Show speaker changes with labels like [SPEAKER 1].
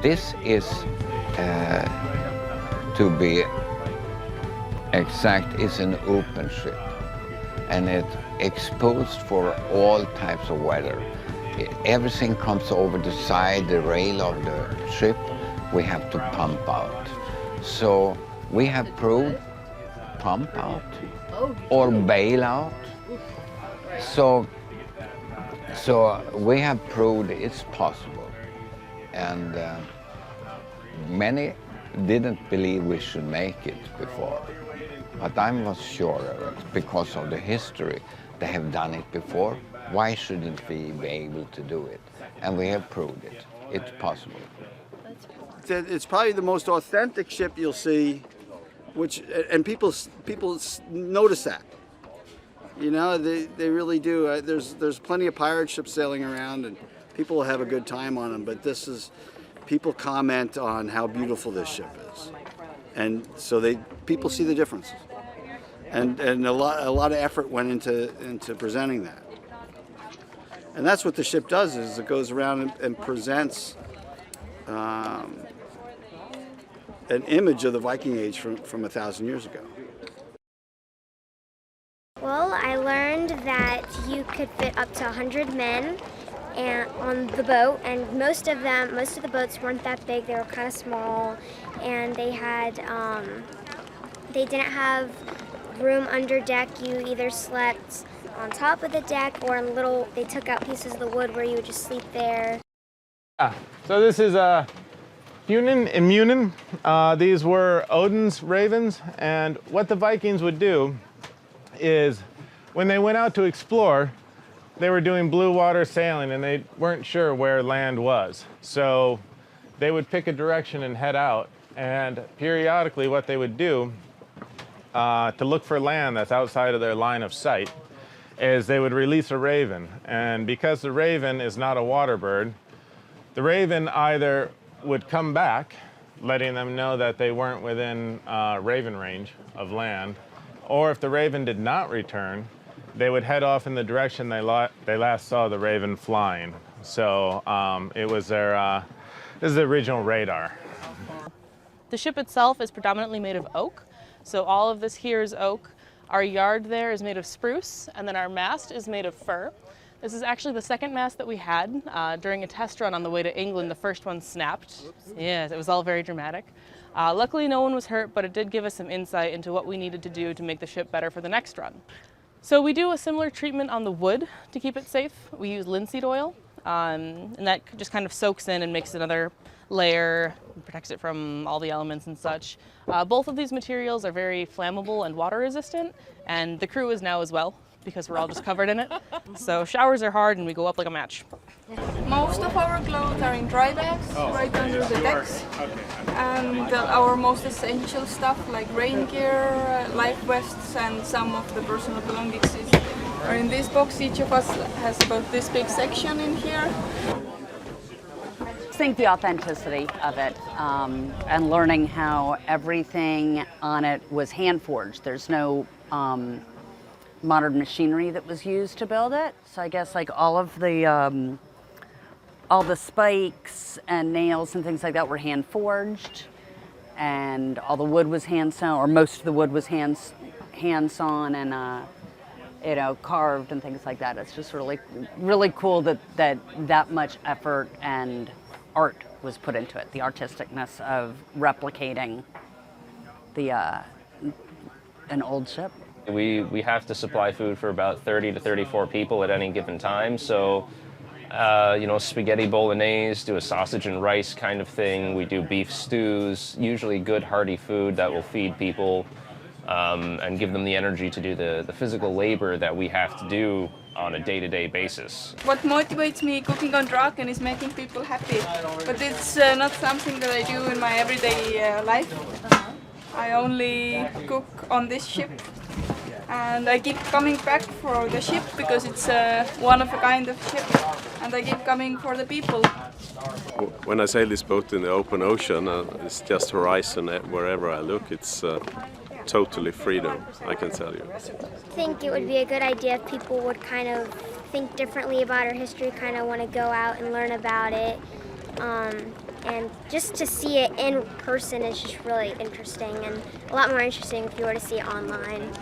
[SPEAKER 1] This is, to be exact, is an open ship, and it's exposed for all types of weather. Everything comes over the side, the rail of the ship, we have to pump out. So we have proved pump out or bail out. So we have proved it's possible. And many didn't believe we should make it before. But I was sure of it because of the history. They have done it before. Why shouldn't we be able to do it? And we have proved it. It's possible.
[SPEAKER 2] It's probably the most authentic ship you'll see, and people notice that. You know, they really do. There's plenty of pirate ships sailing around, and people will have a good time on them. But people comment on how beautiful this ship is, and so people see the differences. And a lot of effort went into presenting that. And that's what the ship does, is it goes around and presents an image of the Viking Age from 1,000 years ago.
[SPEAKER 3] Well, I learned that you could fit up to 100 men on the boat, and most of the boats weren't that big. They were kind of small, and they didn't have room under deck. You either slept on top of the deck or in they took out pieces of the wood where you would just sleep there.
[SPEAKER 4] So this is Hunin and Munin. These were Odin's ravens, and what the Vikings would do is when they went out to explore, they were doing blue water sailing and they weren't sure where land was. So they would pick a direction and head out, and periodically what they would do to look for land that's outside of their line of sight is they would release a raven. And because the raven is not a water bird, the raven either would come back, letting them know that they weren't within raven range of land, or if the raven did not return, they would head off in the direction they last saw the raven flying. So it was this is the original radar.
[SPEAKER 5] The ship itself is predominantly made of oak. So all of this here is oak. Our yard there is made of spruce, and then our mast is made of fir. This is actually the second mast that we had. During a test run on the way to England, the first one snapped. Yes, it was all very dramatic. Luckily, no one was hurt, but it did give us some insight into what we needed to do to make the ship better for the next run. So we do a similar treatment on the wood to keep it safe. We use linseed oil, and that just kind of soaks in and makes another layer, protects it from all the elements and such. Both of these materials are very flammable and water resistant, and the crew is now as well, because we're all just covered in it. So showers are hard and we go up like a match.
[SPEAKER 6] Most of our clothes are in dry bags, right under the decks. And our most essential stuff like rain gear, life vests, and some of the personal belongings are in this box. Each of us has about this big section in here.
[SPEAKER 7] I think the authenticity of it and learning how everything on it was hand forged. There's no modern machinery that was used to build it. So I guess like all the spikes and nails and things like that were hand forged, and all the wood was hand sewn, or most of the wood was hand sawn and carved and things like that. It's just really cool that much effort and art was put into it. The artisticness of replicating an old ship.
[SPEAKER 8] We have to supply food for about 30 to 34 people at any given time. So, spaghetti bolognese, do a sausage and rice kind of thing. We do beef stews, usually good hearty food that will feed people and give them the energy to do the physical labor that we have to do on a day-to-day basis.
[SPEAKER 6] What motivates me cooking on Draken is making people happy, but it's not something that I do in my everyday life. I only cook on this ship, and I keep coming back for the ship because it's one of a kind of ship, and I keep coming for the people.
[SPEAKER 9] When I sail this boat in the open ocean, it's just horizon wherever I look. It's totally freedom, I can tell you.
[SPEAKER 3] I think it would be a good idea if people would kind of think differently about our history, kind of want to go out and learn about it. And just to see it in person is just really interesting, and a lot more interesting if you were to see it online.